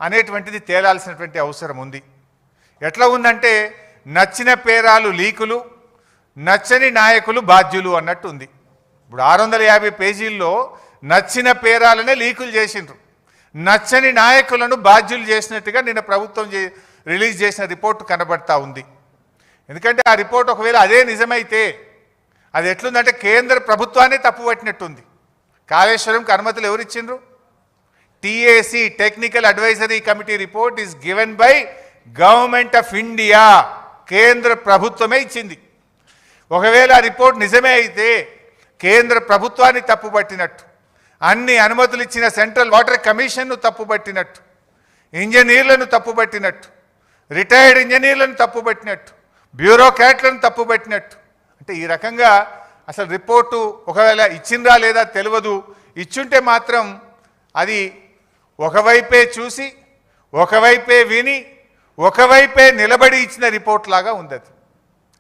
అనేటువంటిది తేలాల్సినటువంటి అవసరం ఉంది. ఎట్లా ఉందంటే నచ్చిన పేరాలు లీకులు, నచ్చని నాయకులు బాధ్యులు అన్నట్టు ఉంది. ఇప్పుడు 650 పేజీల్లో నచ్చిన పేరాలనే లీకులు చేసిండ్రు, నచ్చని నాయకులను బాధ్యులు చేసినట్టుగా నిన్న ప్రభుత్వం రిలీజ్ చేసిన రిపోర్టు కనబడతా ఉంది. ఎందుకంటే ఆ రిపోర్ట్ ఒకవేళ అదే నిజమైతే అది ఎట్లుందంటే కేంద్ర ప్రభుత్వాన్ని తప్పుపట్టినట్టుంది. కాళేశ్వరంకి అనుమతులు ఎవరు ఇచ్చిండ్రు? TAC technical advisory committee report is given by government of India, కేంద్ర ప్రభుత్వమే ఇచ్చింది. ఒకవేళ ఆ రిపోర్ట్ నిజమే అయితే కేంద్ర ప్రభుత్వాన్ని తప్పుపట్టినట్టు, అన్ని అనుమతులు ఇచ్చిన సెంట్రల్ వాటర్ కమిషన్ను తప్పుపట్టినట్టు, ఇంజనీర్లను తప్పుపట్టినట్టు, రిటైర్డ్ ఇంజనీర్లను తప్పుపట్టినట్టు, బ్యూరోక్రాట్లను తప్పుపట్టినట్టు. అంటే ఈ రకంగా అసలు రిపోర్టు ఒకవేళ ఇచ్చిందా లేదా తెలియదు. ఇచ్చుంటే మాత్రం అది ఒకవైపే చూసి, ఒకవైపే విని, ఒకవైపే నిలబడి ఇచ్చిన రిపోర్ట్ లాగా ఉంది.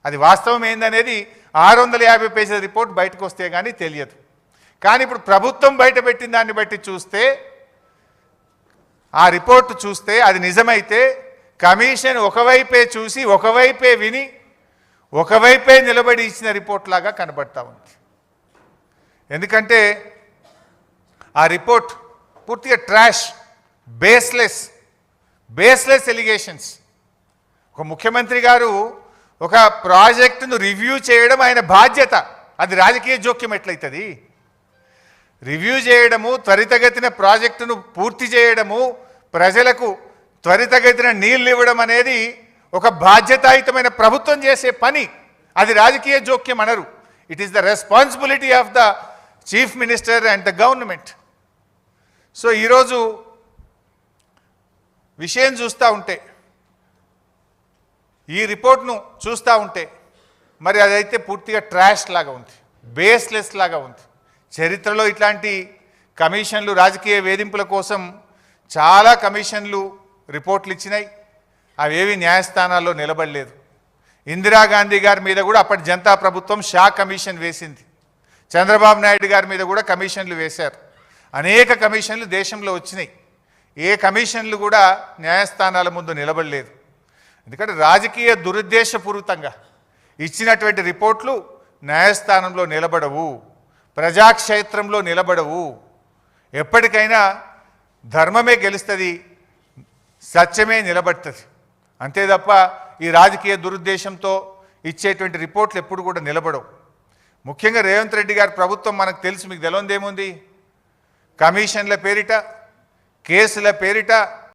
అది వాస్తవం ఏందనేది 650 పేజీల రిపోర్ట్ బయటకు వస్తే కానీ తెలియదు. కానీ ఇప్పుడు ప్రభుత్వం బయట పెట్టిన దాన్ని బట్టి చూస్తే, ఆ రిపోర్టు చూస్తే అది నిజమైతే కమిషన్ ఒకవైపే చూసి, ఒకవైపే విని, ఒకవైపే నిలబడి ఇచ్చిన రిపోర్ట్ లాగా కనబడతా ఉంది. ఎందుకంటే ఆ రిపోర్ట్ పూర్తిగా ట్రాష్, బేస్లెస్ ఎలిగేషన్స్. ఒక ముఖ్యమంత్రి గారు ఒక ప్రాజెక్టును రివ్యూ చేయడం ఆయన బాధ్యత. అది రాజకీయ జోక్యం ఎట్లయితుంది? రివ్యూ చేయడము, త్వరితగతిన ప్రాజెక్టును పూర్తి చేయడము, ప్రజలకు త్వరితగతిన నీళ్ళు ఇవ్వడం అనేది ఒక బాధ్యతాయుతమైన ప్రభుత్వం చేసే పని. అది రాజకీయ జోక్యం అనరు. It is the responsibility of the chief minister and the government. So ఈరోజు విషయం చూస్తూ ఉంటే, ఈ రిపోర్ట్ను చూస్తూ ఉంటే మరి అదైతే పూర్తిగా ట్రాష్ లాగా ఉంది, బేస్లెస్ లాగా ఉంది. చరిత్రలో ఇట్లాంటి కమిషన్లు, రాజకీయ వేధింపుల కోసం చాలా కమిషన్లు రిపోర్ట్లు ఇచ్చినాయి. అవేవి న్యాయస్థానాల్లో నిలబడలేదు. ఇందిరాగాంధీ గారి మీద కూడా అప్పటి జనతా ప్రభుత్వం షా కమిషన్ వేసింది. చంద్రబాబు నాయుడు గారి మీద కూడా కమిషన్లు వేశారు. అనేక కమిషన్లు దేశంలో వచ్చినాయి. ఏ కమిషన్లు కూడా న్యాయస్థానాల ముందు నిలబడలేదు. ఎందుకంటే రాజకీయ దురుద్దేశపూరితంగా ఇచ్చినటువంటి రిపోర్ట్లు న్యాయస్థానంలో నిలబడవు, ప్రజాక్షేత్రంలో నిలబడవు. ఎప్పటికైనా ధర్మమే గెలుస్తుంది, సత్యమే నిలబడుతుంది. అంతే తప్ప ఈ రాజకీయ దురుద్దేశంతో ఇచ్చేటువంటి రిపోర్ట్లు ఎప్పుడు కూడా నిలబడవు. ముఖ్యంగా రేవంత్ రెడ్డి గారి ప్రభుత్వం మనకు తెలుసు, మీకు తెలియదేముంది? కమిషన్ల పేరిట, కేసుల పేరిట